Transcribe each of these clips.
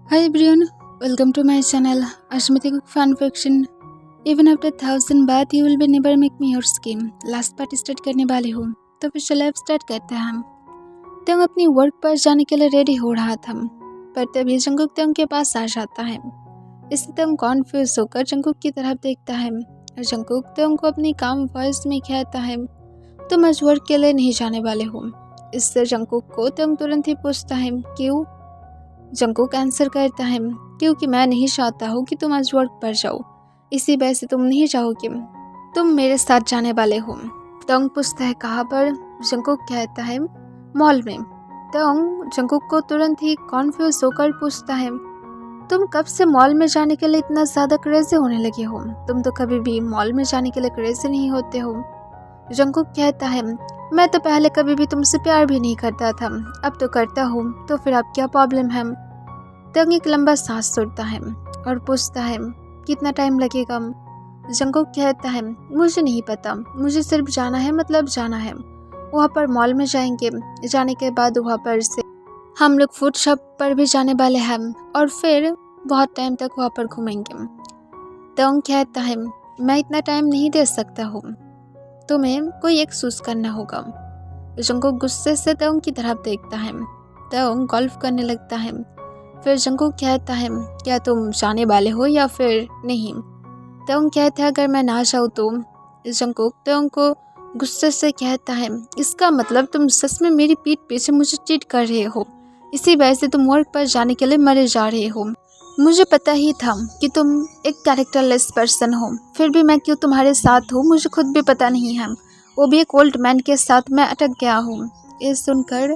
Hi everyone, welcome to my channel Ashmiti Cook Fan Fiction. Even after 1000 बात you will be never make me your scheme. Last part start करने वाली हूँ तो फिर चलो अब स्टार्ट करते हैं हम। तंग अपनी वर्क पर जाने के लिए रेडी हो रहा था पर तभी जंगकुक तंग के पास आ जाता है। इससे तंग कॉन्फ्यूज होकर जंगकुक की तरफ देखता है और जंगकुक तंग को अपनी काम वॉइस में कहता है तुम आज वर्क के लिए नहीं जाने वाले हो। इससे जंगकुक को तंग तुरंत ही पूछता है क्यों। जंगकुक आंसर करता है क्योंकि मैं नहीं चाहता हूँ कि तुम आज वर्क पर जाओ, इसी वजह से तुम नहीं चाहोगे तुम मेरे साथ जाने वाले हो। तंग पूछता है कहाँ पर। जंगकुक कहता है मॉल में। तंग जंगकुक को तुरंत ही कॉन्फ्यूज होकर पूछता है तुम कब से मॉल में जाने के लिए इतना ज़्यादा क्रेजी होने लगे हो, तुम तो कभी भी मॉल में जाने के लिए क्रेजी नहीं होते हो। जंगकुक कहता है मैं तो पहले कभी भी तुमसे प्यार भी नहीं करता था, अब तो करता हूँ, तो फिर अब क्या प्रॉब्लम है। तंग एक लंबा सांस छोड़ता है और पूछता है कितना टाइम लगेगा। जंगकुक कहता है मुझे नहीं पता, मुझे सिर्फ जाना है, मतलब जाना है। वहाँ पर मॉल में जाएंगे, जाने के बाद वहाँ पर से हम लोग फूड शॉप पर भी जाने वाले हैं और फिर बहुत टाइम तक वहाँ पर घूमेंगे। तंग कहता है मैं इतना टाइम नहीं दे सकता हूँ, तुम्हें कोई एक चूज करना होगा। जंगकुक गुस्से से तंग की तरफ देखता है। तंग गोल्फ करने लगता है। फिर जंगकुक कहता है क्या तुम जाने वाले हो या फिर नहीं। तंग कहता है अगर मैं ना चाहूँ तो। जंगकुक तंग को गुस्से से कहता है इसका मतलब तुम सच में मेरी पीठ पीछे मुझे चीट कर रहे हो, इसी वजह से तुम वर्क पर जाने के लिए मरे जा रहे हो। मुझे पता ही था कि तुम एक कैरेक्टरलेस पर्सन हो, फिर भी मैं क्यों तुम्हारे साथ हूँ मुझे खुद भी पता नहीं है, वो भी एक ओल्ड मैन के साथ मैं अटक गया हूँ। ये सुनकर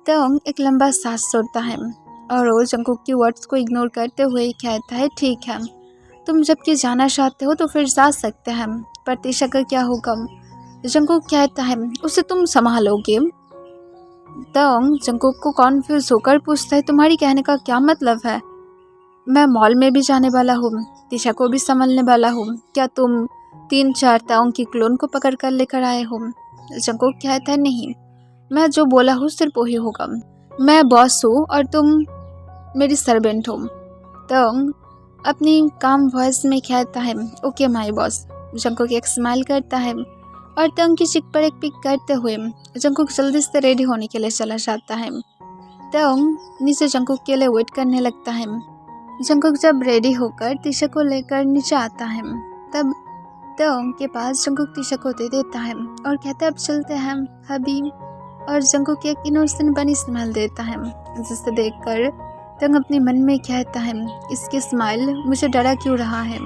तंग एक लंबा सांस छोड़ता है और वो जंगकुक की वर्ड्स को इग्नोर करते हुए कहता है ठीक है, तुम जबकि जाना चाहते हो तो फिर जा सकते हैं, पर तीशा का क्या होगा। जंगकुक कहता है उसे तुम संभालोगे। तंग जंगकुक को कॉन्फ्यूज होकर पूछता है तुम्हारी कहने का क्या मतलब है। मैं मॉल में भी जाने वाला हूँ, तीशा को भी संभालने वाला हूँ, क्या तुम 3-4 ताओं की क्लोन को पकड़ कर लेकर आए हो। जंगकुक कहता है नहीं, मैं जो बोला हूँ सिर्फ वही होगा, मैं बॉस हूँ और तुम मेरी सर्वेंट हो। तंग अपनी काम वॉइस में कहता है ओके माय बॉस। जंगकुक एक स्माइल करता है और तंग की चिक पर एक पिक करते हुए जंगकुक जल्दी से रेडी होने के लिए चला जाता है। तंग नीचे जंगकुक के लिए वेट करने लगता है। जंगकुक जब रेडी होकर तीशा को लेकर नीचे आता है तब तंग के पास जंगकुक तीशा को दे देता है और कहता है अब चलते हैं हबी, और जंगकुक एक इनोसेंट बनी स्माइल देता है जिसे देखकर तंग अपने मन में कहता है इसकी स्माइल मुझे डरा क्यों रहा है।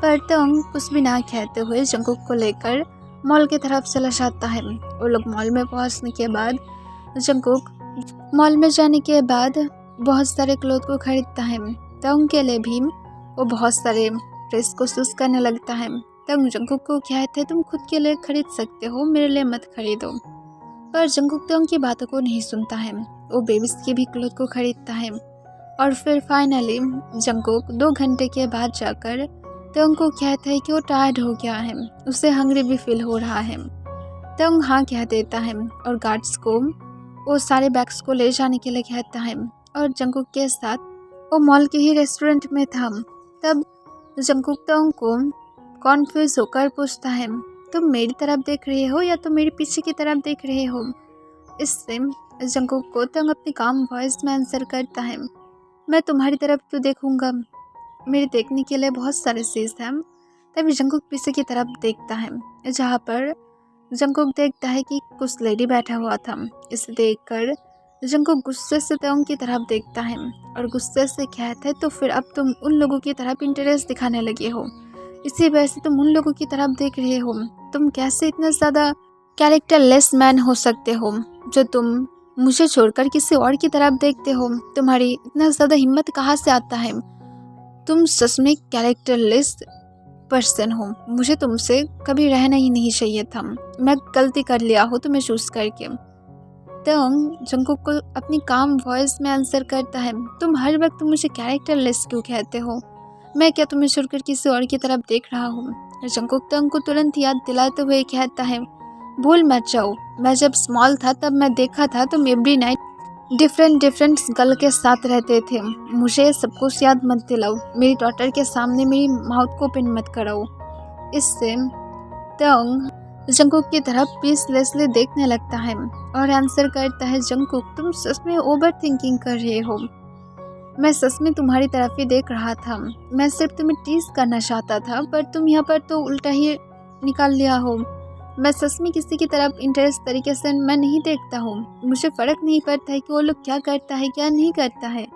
पर तंग कुछ भी ना कहते हुए जंगकुक को लेकर मॉल की तरफ चला जाता है। वो लोग मॉल में पहुंचने के बाद जंगकुक मॉल में जाने के बाद बहुत सारे क्लोथ को खरीदता है। तंग के लिए भी वो बहुत सारे ड्रेस को चूज करने लगता है। तंग जंगकुक को कहते हैं तुम खुद के लिए खरीद सकते हो, मेरे लिए मत खरीदो। पर जंगकुक तंग की बातों को नहीं सुनता है, वो बेबीज के भी क्लोथ को खरीदता है। और फिर फाइनली जंगकुक 2 घंटे के बाद जाकर तंग को कहता है कि वो टायर्ड हो गया है, उसे हंग्री भी फील हो रहा है। तंग हाँ कह देता है और गार्ड्स को वो सारे बैग्स को ले जाने के लिए कहता है और जंगकुक के साथ वो मॉल के ही रेस्टोरेंट में था। तब जंगकुक तंग को कॉन्फ्यूज होकर पूछता है तुम मेरी तरफ देख रहे हो या तुम मेरे पीछे की तरफ देख रहे हो। इससे जंगकुक को तंग अपनी काम वॉइस में आंसर करता है मैं तुम्हारी तरफ क्यों देखूंगा, मेरे देखने के लिए बहुत सारे चीज़ हैं। तभी जंगकुक पीछे की तरफ देखता है जहाँ पर जंगकुक देखता है कि कुछ लेडी बैठा हुआ था। इसे देखकर जंगकुक गुस्से से तंग की तरफ देखता है और गुस्से से कहता है तो फिर अब तुम उन लोगों की तरफ इंटरेस्ट दिखाने लगे हो, इसी वजह से तुम उन लोगों की तरफ देख रहे हो। तुम कैसे इतना ज़्यादा कैरेक्टरलेस मैन हो सकते हो जो तुम मुझे छोड़कर किसी और की तरफ देखते हो, तुम्हारी इतना ज़्यादा हिम्मत कहाँ से आता है। तुम सच में कैरेक्टरलेस पर्सन हो, मुझे तुमसे कभी रहना ही नहीं चाहिए था, मैं गलती कर लिया हो तुम्हें चूज करके। तंग जंगकुक को अपनी काम वॉइस में आंसर करता है तुम हर वक्त मुझे कैरेक्टरलेस क्यों कहते हो, मैं क्या तुम्हें छोड़कर किसी और की तरफ देख रहा हूँ। जंगकुक तंग को तुरंत याद दिलाते हुए कहता है भूल मत जाओ, मैं जब स्मॉल था तब मैं देखा था तुम every night different different girl के साथ रहते थे। मुझे सब कुछ याद मत दिलाओ, मेरी डॉटर के सामने मेरी माउथ को ओपन मत कराओ। इससे तंग जंकुक की तरफ पीसलेसली देखने लगता है और आंसर करता है, जंकुक तुम सच में ओवर थिंकिंग कर रहे हो। मैं सच में तुम्हारी तरफ ही देख रहा था। मैं सिर्फ तुम्हें टीज करना चाहता था, पर तुम यहाँ पर तो उल्टा ही निकाल लिया हो। मैं सच में किसी की तरफ इंटरेस्ट तरीके से मैं नहीं देखता हूँ। मुझे फ़र्क नहीं पड़ता है कि वो लोग क्या करता है क्या नहीं करता है।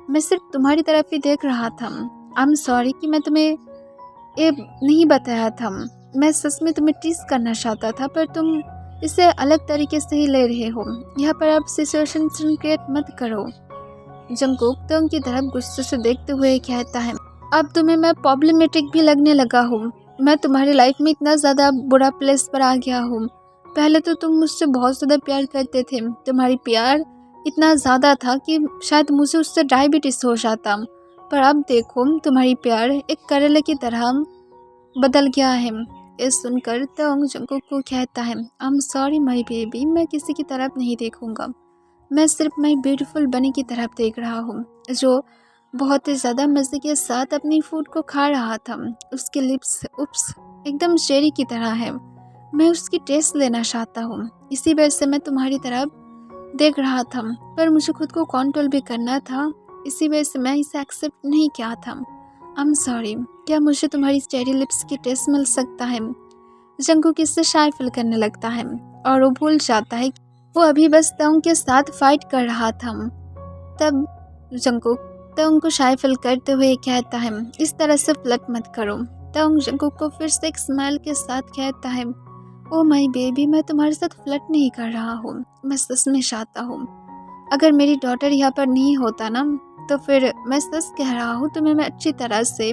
मैं सिर्फ तुम्हारी तरफ ही देख रहा था। आई एम सॉरी कि मैं तुम्हें ये नहीं बताया था। मैं सच में तुम्हें टीज करना चाहता था, पर तुम इसे अलग तरीके से ही ले रहे हो। यहाँ पर आप सिचुएशन क्रिएट मत करो। जंकुक तंग की तरफ गुस्से से देखते हुए कहता है, अब तुम्हें मैं प्रॉब्लमेटिक भी लगने लगा हूँ। मैं तुम्हारी लाइफ में इतना ज़्यादा बुरा प्लेस पर आ गया हूँ। पहले तो तुम मुझसे बहुत ज़्यादा प्यार करते थे। तुम्हारी प्यार इतना ज़्यादा था कि शायद मुझे उससे डायबिटीज़ हो जाता। पर अब देखो, तुम्हारी प्यार एक करेले की तरह बदल गया है। ये सुनकर तंग जंकुक को कहता है, I am sorry my baby, मैं किसी की तरफ नहीं देखूंगा। मैं सिर्फ माई ब्यूटीफुल बनी की तरफ देख रहा हूँ, जो बहुत ही ज़्यादा मज़े के साथ अपनी फूड को खा रहा था। उसके लिप्स उप्स एकदम चेरी की तरह है। मैं उसकी टेस्ट लेना चाहता हूँ। इसी वजह से मैं तुम्हारी तरफ देख रहा था, पर मुझे खुद को कंट्रोल भी करना था। इसी वजह से मैं इसे एक्सेप्ट नहीं किया था। आई एम सॉरी, क्या मुझे तुम्हारी चेरी लिप्स की टेस्ट मिल सकता है? जंकुक इससे शाय फील करने लगता है और वो भूल जाता है कि वो अभी बस तंग के साथ फाइट कर रहा था। तब जंकुक तंग को शाय फील करते हुए कहता है, इस तरह से फ्लर्ट मत करो। तंग जंकुक को फिर से एक स्माइल के साथ कहता है, ओ माय बेबी, मैं तुम्हारे साथ फ्लर्ट नहीं कर रहा हूँ। मैं सच में चाहता हूँ, अगर मेरी डॉटर यहाँ पर नहीं होता ना, तो फिर मैं सच कह रहा हूँ तुम्हें मैं अच्छी तरह से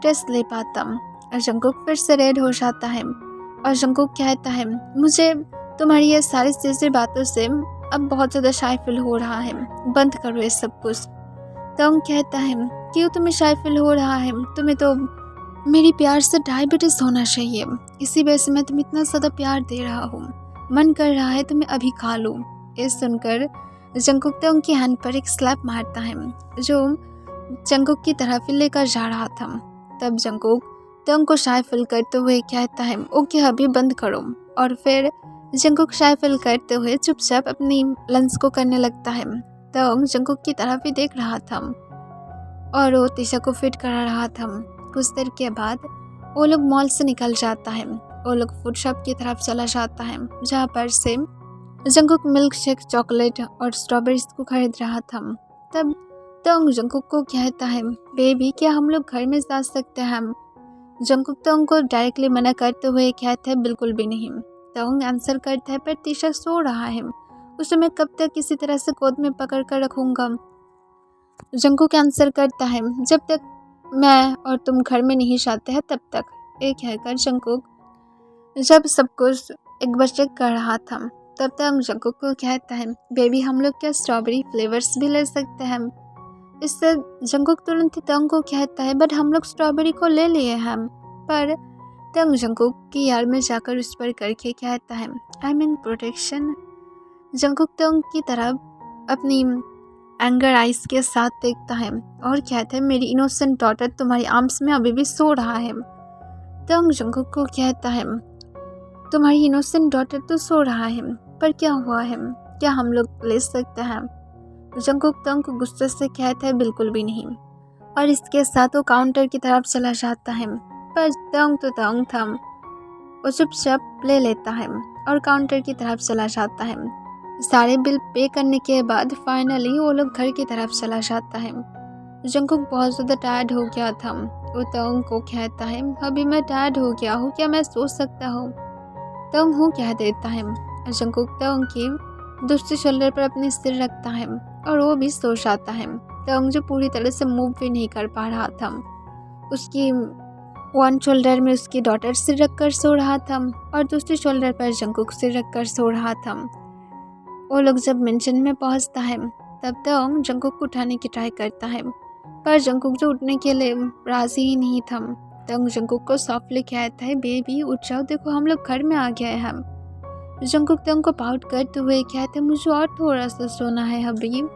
टेस्ट ले पाता। और जंकुक फिर से रेड हो जाता है और जंकुक कहता है, मुझे तुम्हारी ये सारी चीज़ें बातों से अब बहुत ज़्यादा शाय फील हो रहा है। बंद करो ये सब कुछ। तंग कहता है, क्यों तुम्हें शाय फील हो रहा है? तुम्हें तो मेरी प्यार से डायबिटीज़ होना चाहिए। इसी वजह से मैं तुम्हें इतना ज़्यादा प्यार दे रहा हूँ। मन कर रहा है तुम्हें अभी खा लूँ। ये सुनकर जंकुक तंग की हैंड पर एक स्लैप मारता है, जो जंकुक की तरफ लेकर जा रहा था। तब जंकुक तंग को शाय फील करते हुए कहता है, ओके अभी बंद करो। और फिर जंकुक शाय फील करते हुए चुपचाप अपनी लंच को करने लगता है। तंग जंकुक की तरफ ही देख रहा था और वो तीशा को फिट करा रहा था। कुछ देर के बाद वो लोग मॉल से निकल जाता है। वो लोग फूड शॉप की तरफ चला जाता है, जहाँ पर से जंकुक मिल्क शेक, चॉकलेट और स्ट्रॉबेरीज को खरीद रहा था। तब तंग जंकुक को कहता है, बेबी क्या हम लोग घर में जा सकते हैं? जंकुक तंग को डायरेक्टली मना करते हुए कहता है, बिल्कुल भी नहीं। तंग आंसर करता है, पर तीशा सो रहा है, उसे मैं कब तक किसी तरह से गोद में पकड़ कर रखूँगा? जंकुक आंसर करता है, जब तक मैं और तुम घर में नहीं जाते हैं तब तक। ये कहकर जंकुक जब सब कुछ एक बार चेक कर रहा था, तब तक जंकुक को कहता है, बेबी हम लोग क्या स्ट्रॉबेरी फ्लेवर्स भी ले सकते हैं? इससे जंकुक तुरंत ही तंग को कहता है, बट हम लोग स्ट्रॉबेरी को ले लिए हैं। पर तंग जंकुक की यार में जाकर उस पर करके कहता है, आई मीन प्रोटेक्शन। जंकुक तंग की तरफ अपनी एंगर आइज के साथ देखता है और कहता है, मेरी इनोसेंट डॉटर तुम्हारी आर्म्स में अभी भी सो रहा है। तंग जंकुक को कहता है, तुम्हारी इनोसेंट डॉटर तो सो रहा है, पर क्या हुआ है? क्या हम लोग ले सकते हैं? जंकुक तंग को गुस्से से कहता है, बिल्कुल भी नहीं। और इसके साथ वो काउंटर की तरफ चला जाता है, पर तंग तो तंग था, वो चुपचाप ले लेता है और काउंटर की तरफ चला जाता है। सारे बिल पे करने के बाद फाइनली वो लोग घर की तरफ चला जाता है। जंकुक बहुत ज़्यादा टायर्ड हो गया था। वो तंग को कहता है, अभी मैं टायर्ड हो गया हूँ, क्या मैं सो सकता हूँ? तंग हूँ कह देता है। जंकुक तंग की दूसरे शोल्डर पर अपनी सिर रखता है और वो भी सो जाता है। तंग जो पूरी तरह से मूव भी नहीं कर पा रहा था, उसकी वन शोल्डर में उसकी डॉटर सिर रखकर सो रहा था और दूसरे शोल्डर पर जंकुक सिर रखकर सो रहा था। वो लोग जब मेंशन में पहुंचता है, तब तंग जंकुक को उठाने की ट्राई करता है, पर जंकुक जो उठने के लिए राजी ही नहीं था। तंग जंकुक को सॉफ्टली कहता है, बेबी उठ जाओ, देखो हम लोग घर में आ गए हैं। जंकुक तंग को पाउट करते हुए कहते मुझे और थोड़ा सा सोना है हबीब।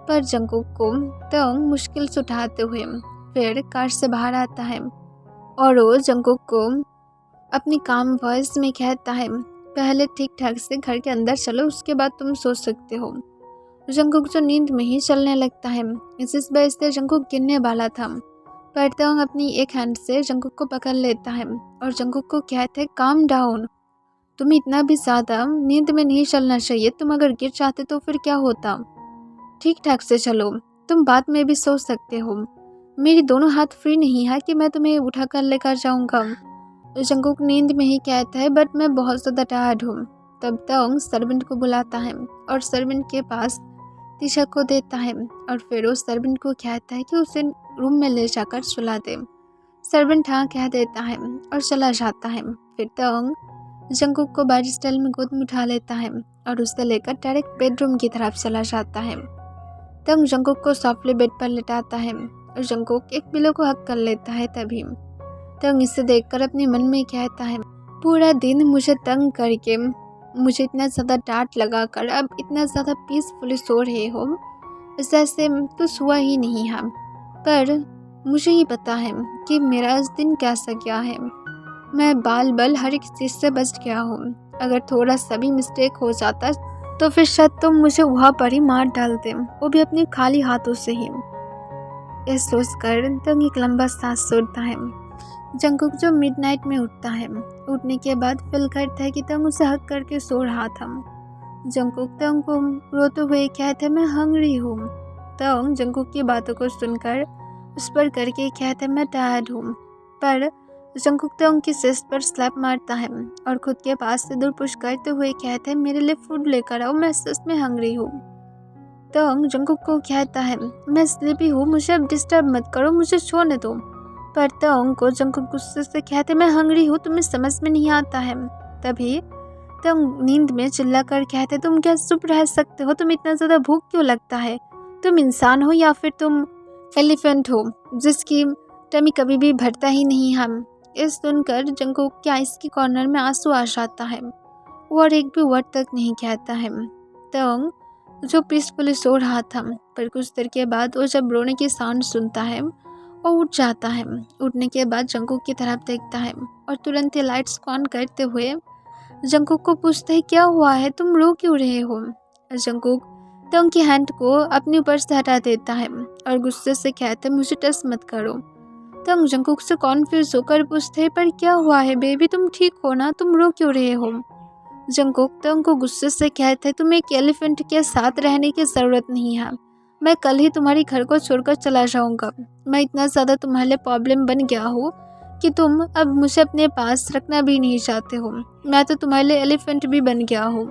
पर जंकुक को तंग मुश्किल से उठाते हुए फिर कार से बाहर आता है और वो जंकुक को अपनी काम वॉइस में कहता है पहले ठीक ठाक से घर के अंदर चलो, उसके बाद तुम सो सकते हो। जंकुक जो नींद में ही चलने लगता है। इस वजह से जंकुक गिरने वाला था, पर तंग अपनी एक हैंड से जंकुक को पकड़ लेता है और जंकुक को कहते हैं काम डाउन, तुम इतना भी ज़्यादा नींद में नहीं चलना चाहिए, तुम अगर गिर जाते तो फिर क्या होता। ठीक ठाक से चलो, तुम बाद में भी सो सकते हो, मेरी दोनों हाथ फ्री नहीं है कि मैं तुम्हें उठा कर लेकर जाऊँगा। जंकुक नींद में ही कहता है बट मैं बहुत ज़्यादा टायर्ड हूँ। तब तंग सर्वेंट को बुलाता है और सर्वेंट के पास तीशा को देता है और फिर उस सर्वेंट को कहता है कि उसे रूम में ले जाकर सुला दे। सर्वेंट हाँ कह देता है और चला जाता है। फिर तंग जंकुक को बारी स्टाइल में गोद में उठा लेता है और उसे लेकर डायरेक्ट बेडरूम की तरफ चला जाता है। तंग जंकुक को सॉफ्टली बेड पर लेटाता है और जंकुक एक पिलो को हक कर लेता है। तभी तंग इसे देखकर अपने मन में कहता है पूरा दिन मुझे तंग करके मुझे इतना ज़्यादा डांट लगा कर अब इतना ज़्यादा पीसफुली सो रहे हो, जैसे कुछ हुआ ही नहीं है। पर मुझे ही पता है कि मेरा इस दिन कैसा गया है, मैं बाल बल हर एक चीज़ से बच गया हूँ। अगर थोड़ा सा भी मिस्टेक हो जाता तो फिर शायद तुम मुझे वहाँ पर ही मार डालते, वो भी अपने खाली हाथों से ही। ये सोचकर तंग एक लंबा सांस छोड़ता है। जंकुक जो मिडनाइट में उठता है, उठने के बाद फील करता है कि तंग उसे हक करके सो रहा था। जंकुक तंग को रोते हुए कहते मैं हंग्री हूँ। तंग जंकुक की बातों को सुनकर उस पर करके कहते मैं टायर्ड हूँ। पर जंकुक तंग की चेस्ट पर स्लैप मारता है और खुद के पास से दूर पुश करते हुए कहते हैं मेरे लिए फूड लेकर आओ, मैं सच में हंग्री हूँ। तंग जंकुक को कहता है मैं स्लीपी हूँ, मुझे अब डिस्टर्ब मत करो, मुझे सोने दो। पर तंग को जंकुक गुस्से से कहते मैं हंग्री हूँ, तुम्हें समझ में नहीं आता है। तभी तंग नींद में चिल्ला कर कहते तुम क्या चुप रह सकते हो, तुम इतना ज़्यादा भूख क्यों लगता है, तुम इंसान हो या फिर तुम एलिफेंट हो जिसकी टमी कभी भी भरता ही नहीं है। इस सुनकर जंकुक के आइस की कॉर्नर में आंसू आ जाता है और एक भी वर्ड तक नहीं कहता है। तंग जो पीसफुली सो रहा था, पर कुछ देर के बाद वो जब रोने की साउंड सुनता है और उठ जाता है। उठने के बाद जंकुक की तरफ देखता है और तुरंत ही लाइट्स को ऑन करते हुए जंकुक को पूछता है क्या हुआ है, तुम रो क्यों रहे हो। जंकुक तंग की हैंड को अपने ऊपर से हटा देता है और गुस्से से कहता है मुझे टच मत करो। तंग जंकुक से कॉन्फ्यूज होकर पूछते है पर क्या हुआ है बेबी, तुम ठीक हो ना, तुम रो क्यों रहे हो। जंकुक तंग को गुस्से से कहते है तुम्हें एक एलिफेंट के साथ रहने की ज़रूरत नहीं है, मैं कल ही तुम्हारे घर को छोड़कर चला जाऊंगा। मैं इतना ज़्यादा तुम्हारे लिए प्रॉब्लम बन गया हूँ कि तुम अब मुझे अपने पास रखना भी नहीं चाहते हो, मैं तो तुम्हारे लिए एलिफेंट भी बन गया हूँ।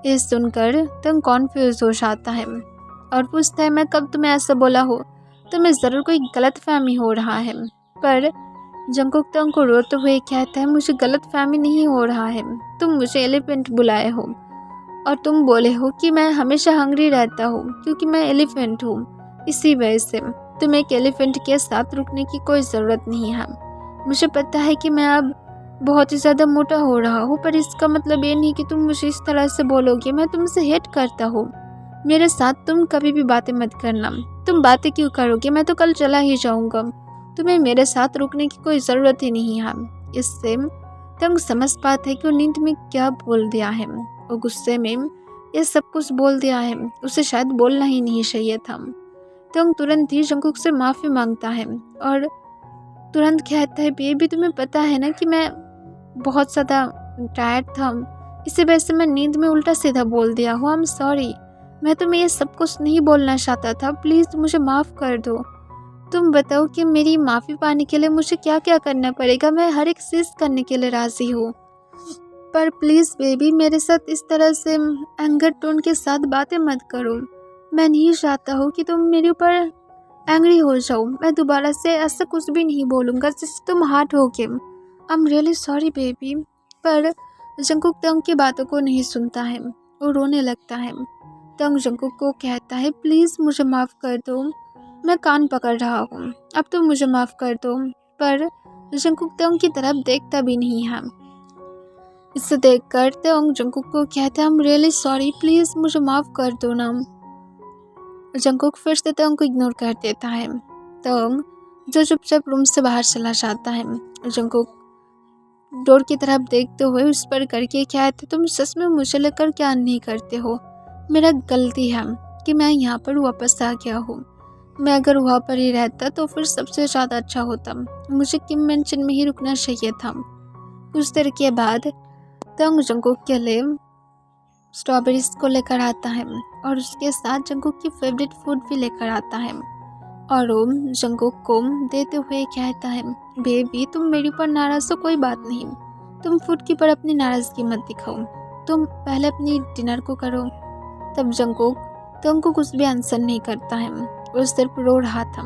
ये सुनकर तंग कॉन्फ्यूज हो जाता है और पूछता है मैं कब तुम्हें ऐसा बोला हो, तुम्हें ज़रूर कोई गलत फहमी हो रहा है। पर जंकुक तंग को रोते हुए कहता है मुझे गलत फहमी नहीं हो रहा है, तुम मुझे एलिफेंट बुलाए हो और तुम बोले हो कि मैं हमेशा हंग्री रहता हूँ क्योंकि मैं एलिफेंट हूँ, इसी वजह से तुम्हें एक एलिफेंट के साथ रुकने की कोई ज़रूरत नहीं है। मुझे पता है कि मैं अब बहुत ही ज़्यादा मोटा हो रहा हूँ, पर इसका मतलब ये नहीं कि तुम मुझे इस तरह से बोलोगे, मैं तुमसे हेट करता हूँ, मेरे साथ तुम कभी भी बातें मत करना। तुम बातें क्यों करोगे, मैं तो कल चला ही जाऊँगा, तुम्हें मेरे साथ रुकने की कोई ज़रूरत ही नहीं है। इससे तंग समझ पाते है कि वो नींद में क्या बोल दिया है, और गुस्से में ये सब कुछ बोल दिया है, उसे शायद बोलना ही नहीं चाहिए था। तंग तुरंत ही जंकुक से माफ़ी मांगता है और तुरंत कहता है बेबी तुम्हें पता है ना कि मैं बहुत ज़्यादा टायर्ड था, इसी वजह से मैं नींद में उल्टा सीधा बोल दिया हूँ, आई एम सॉरी, मैं तुम्हें ये सब कुछ नहीं बोलना चाहता था, प्लीज़ मुझे माफ़ कर दो। तुम बताओ कि मेरी माफ़ी पाने के लिए मुझे क्या क्या करना पड़ेगा, मैं हर एक चीज़ करने के लिए राज़ी हूँ, पर प्लीज़ बेबी मेरे साथ इस तरह से एंगर टोन के साथ बातें मत करो, मैं नहीं चाहता हूँ कि तुम मेरे ऊपर एंग्री हो जाओ, मैं दोबारा से ऐसा कुछ भी नहीं बोलूँगा जिससे तुम हार्ट हो के, I am really sorry baby. पर जंकुक तंग की बातों को नहीं सुनता है, वो रोने लगता है। तंग जंकुक को कहता है प्लीज़ मुझे माफ़ कर दो, मैं कान पकड़ रहा हूँ, अब तो मुझे माफ़ कर दो। पर जंकुक तंग की तरफ देखता भी नहीं है। इसे देखकर तोंग जंकुक को कहता है, I am really sorry, please मुझे माफ कर दो ना। जंकुक फिर से तोंग को इग्नोर कर देता है। तोंग जो चुपचाप रूम से बाहर चला जाता है। जंकुक डोर की तरफ देखते हुए उस पर करके कहते, तुम सच में मुझे लेकर क्या नहीं करते हो? मेरा गलती है कि मैं यहाँ पर वापस आ गया हूँ। मैं अगर वहाँ पर ही रहता तो फिर सबसे ज़्यादा अच्छा होता। मुझे किम मेंशन में ही रुकना चाहिए था। कुछ देर के बाद तंग जंकुक के लिए स्ट्रॉबेरीज को लेकर आता है और उसके साथ जंकुक की फेवरेट फूड भी लेकर आता है और वो जंकुक को देते हुए कहता है, बेबी तुम मेरे ऊपर नाराज हो कोई बात नहीं, तुम फूड की पर अपनी नाराज़गी मत दिखाओ, तुम पहले अपनी डिनर को करो। तब जंकुक तंग को कुछ भी आंसर नहीं करता है, वो सिर्फ रो रहा था।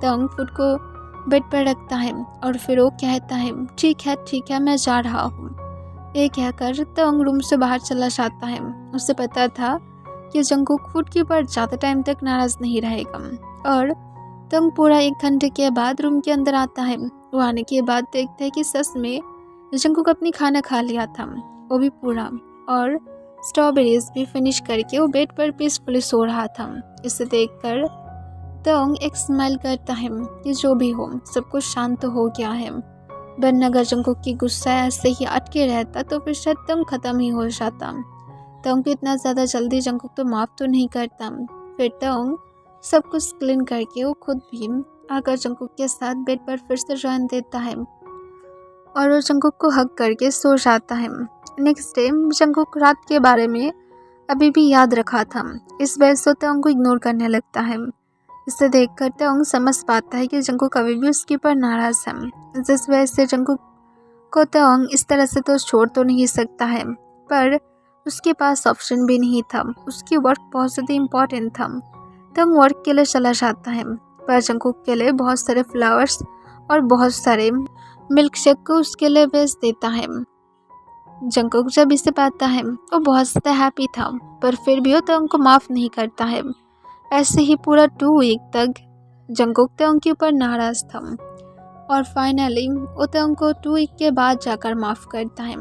तंग फूड को बेड पर रखता है और फिर वो कहता है, ठीक है मैं जा रहा हूँ। ये कहकर तंग रूम से बाहर चला जाता है। उसे पता था कि जंकुक फूड के ऊपर ज़्यादा टाइम तक नाराज़ नहीं रहेगा और तंग पूरा 1 घंटे के बाद रूम के अंदर आता है। वो आने के बाद देखता है कि सच में जंकुक अपनी खाना खा लिया था, वो भी पूरा, और स्ट्रॉबेरीज भी फिनिश करके वो बेड पर पीसफुली सो रहा था। इसे देखकर तंग एक स्माइल करता है कि जो भी हो सब कुछ शांत हो गया है, वरना अगर जंकुक की गुस्सा ऐसे ही अटके रहता तो फिर शायद तंग खत्म ही हो जाता। तंग को इतना ज़्यादा जल्दी जंकुक तो माफ़ तो नहीं करता। फिर तंग सब कुछ क्लीन करके वो खुद भी आकर जंकुक के साथ बेड पर फिर से जान देता है और वो जंकुक को हग करके सो जाता है। नेक्स्ट डे जंकुक रात के बारे में अभी भी याद रखा था, इस वजह से तंग को इग्नोर करने लगता है। इसे देखकर तंग समझ पाता है कि जंकुक अभी भी उसके ऊपर नाराज़ है, जिस वजह से जंकुक को तंग इस तरह से तो छोड़ तो नहीं सकता है, पर उसके पास ऑप्शन भी नहीं था। उसकी वर्क बहुत ज़्यादा इम्पोर्टेंट था। तंग वर्क के लिए चला जाता है, पर जंकुक के लिए बहुत सारे फ्लावर्स और बहुत सारे मिल्क शेक को उसके लिए भेज देता है। जंकुक जब इसे पाता है वो बहुत ज़्यादा हैप्पी था, पर फिर भी वो तंग को माफ़ नहीं करता है। ऐसे ही पूरा 2 वीक तक जंकुक तंग के ऊपर नाराज़ था और फाइनली वो तंग को 2 वीक के बाद जाकर माफ़ करता है।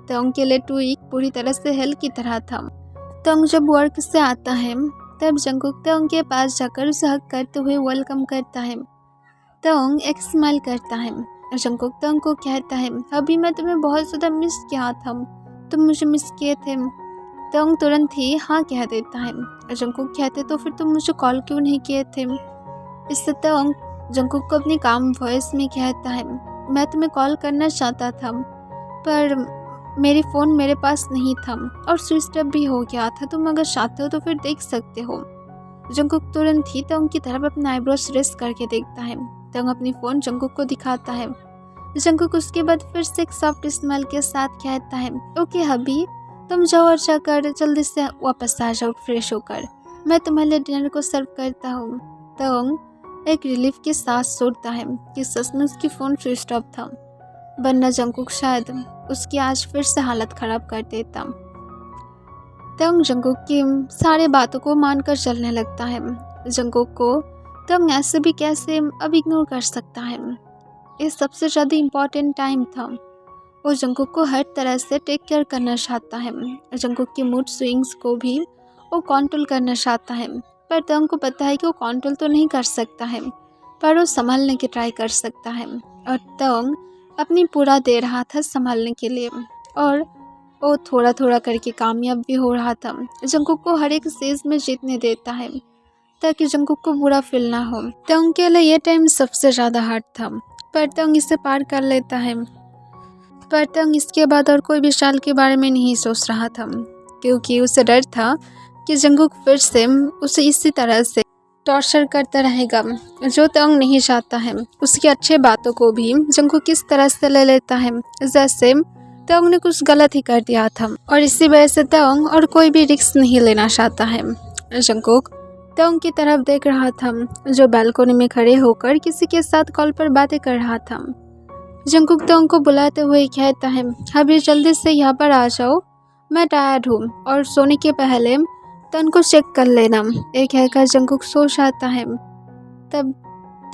तंग के लिए 2 वीक पूरी तरह से हेल की तरह था। तंग जब वर्क से आता है तब जंकुक तंग के पास जाकर उसे हग करते हुए वेलकम करता है। तंग एक स्माइल करता है। जंकुक तंग को कहता है, अभी मैं तुम्हें बहुत ज़्यादा मिस किया था, तुम मुझे मिस किए थे? तंग तुरंत ही हाँ कह देता है। जंकुक कहते, तो फिर तुम मुझे कॉल क्यों नहीं किए थे? इससे तंग जंकुक को अपनी काम वॉइस में कहता है, मैं तुम्हें कॉल करना चाहता था पर मेरी फ़ोन मेरे पास नहीं था और स्विच ऑफ भी हो गया था, तुम अगर चाहते हो तो फिर देख सकते हो। जंकुक तुरंत ही तंग की तरफ अपना आईब्रोज रेस करके देखता है। तंग अपनी फ़ोन जंकुक को दिखाता है। जंकुक उसके बाद फिर से एक सॉफ्ट स्माइल के साथ कहता है, ओके हबी, तुम जाओ और जाकर जल्दी से वापस आ जाओ फ्रेश होकर, मैं तुम्हारे लिए डिनर को सर्व करता हूँ। तंग एक रिलीफ की सांस छोड़ता है कि सच में उसकी फ़ोन स्विच ऑफ था, वरना जंकुक शायद उसकी आज फिर से हालत ख़राब कर देता। तंग जंकुक की सारे बातों को मानकर चलने लगता है। जंकुक को तंग ऐसे भी कैसे अब इग्नोर कर सकता है? ये सबसे ज़्यादा इम्पोर्टेंट टाइम था। वो जंकुक को हर तरह से टेक केयर करना चाहता है। जंकुक की मूड स्विंग्स को भी वो कंट्रोल करना चाहता है, पर तंग को पता है कि वो कंट्रोल तो नहीं कर सकता है, पर वो संभालने की ट्राई कर सकता है और तंग अपनी पूरा दे रहा था संभालने के लिए और वो थोड़ा थोड़ा करके कामयाब भी हो रहा था। जंकुक को हर एक चीज़ में जीतने देता है ताकि जंकुक को बुरा फील ना हो। तंग के लिए ये टाइम सबसे ज़्यादा हार्ड था, पर तंग इसे पार कर लेता है। पर तंग इसके बाद और कोई भी चाल के बारे में नहीं सोच रहा था, क्योंकि उसे डर था कि जंकुक फिर से उसे इसी तरह से टॉर्चर करता रहेगा, जो तंग नहीं चाहता है। उसकी अच्छी बातों को भी जंकुक किस तरह से ले लेता है जैसे तंग ने कुछ गलत ही कर दिया था, और इसी वजह से तंग और कोई भी रिस्क नहीं लेना चाहता है। जंकुक तंग की तरफ देख रहा था, जो बालकनी में खड़े होकर किसी के साथ कॉल पर बातें कर रहा था। जंकुक तंग को बुलाते हुए कहता है, अभी जल्दी से यहाँ पर आ जाओ, मैं टायर्ड हूँ और सोने के पहले तंग को चेक कर लेना। एक कहकर जंकुक सो जाता है। तब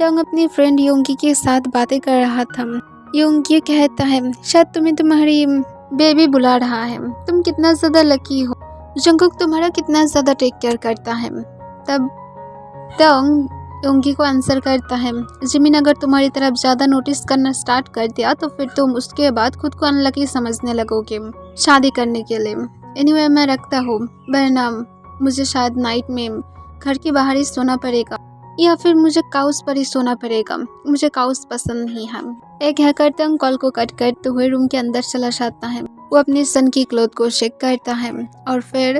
तंग अपनी फ्रेंड योंगी के साथ बातें कर रहा था। योंगी कहता है, शायद तुम्हें तुम्हारी बेबी बुला रहा है, तुम कितना ज़्यादा लकी हो, जंगकुक तुम्हारा कितना ज़्यादा टेक केयर करता है। तब योंगी को आंसर करता है, जिमिन अगर तुम्हारी तरफ ज़्यादा नोटिस करना स्टार्ट कर दिया तो फिर तुम उसके बाद खुद को अनलकी समझने लगोगे शादी करने के लिए। एनीवे मैं रखता हूँ, वरना मुझे शायद नाइट में घर के बाहर ही सोना पड़ेगा या फिर मुझे काउस पर ही सोना पड़ेगा, मुझे काउस पसंद नहीं है। एक हैकर तंग कॉल को कट करते हुए रूम के अंदर चला जाता है। वो अपने सन की क्लोथ को चेक करता है और फिर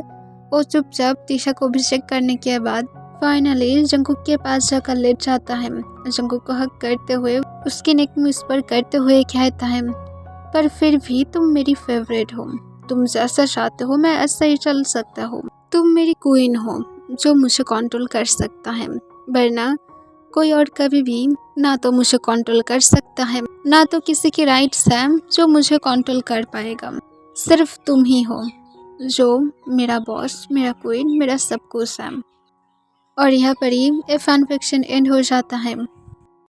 वो चुपचाप तीशा को भी चेक करने के बाद फाइनली जंगकुक के पास जाकर लेट जाता है। जंगकुक को हक करते हुए उसकी नेक में उस पर करते हुए कहता है, पर फिर भी तुम मेरी फेवरेट हो, तुम जैसा चाहते हो मैं ऐसा ही चल सकता हूँ। तुम मेरी क्वीन हो जो मुझे कंट्रोल कर सकता है, वरना कोई और कभी भी ना तो मुझे कंट्रोल कर सकता है ना तो किसी की राइट्स है जो मुझे कंट्रोल कर पाएगा। सिर्फ तुम ही हो जो मेरा बॉस, मेरा क्वीन, मेरा सब कुछ है। और यहाँ पर ही ये फैन फिक्शन एंड हो जाता है।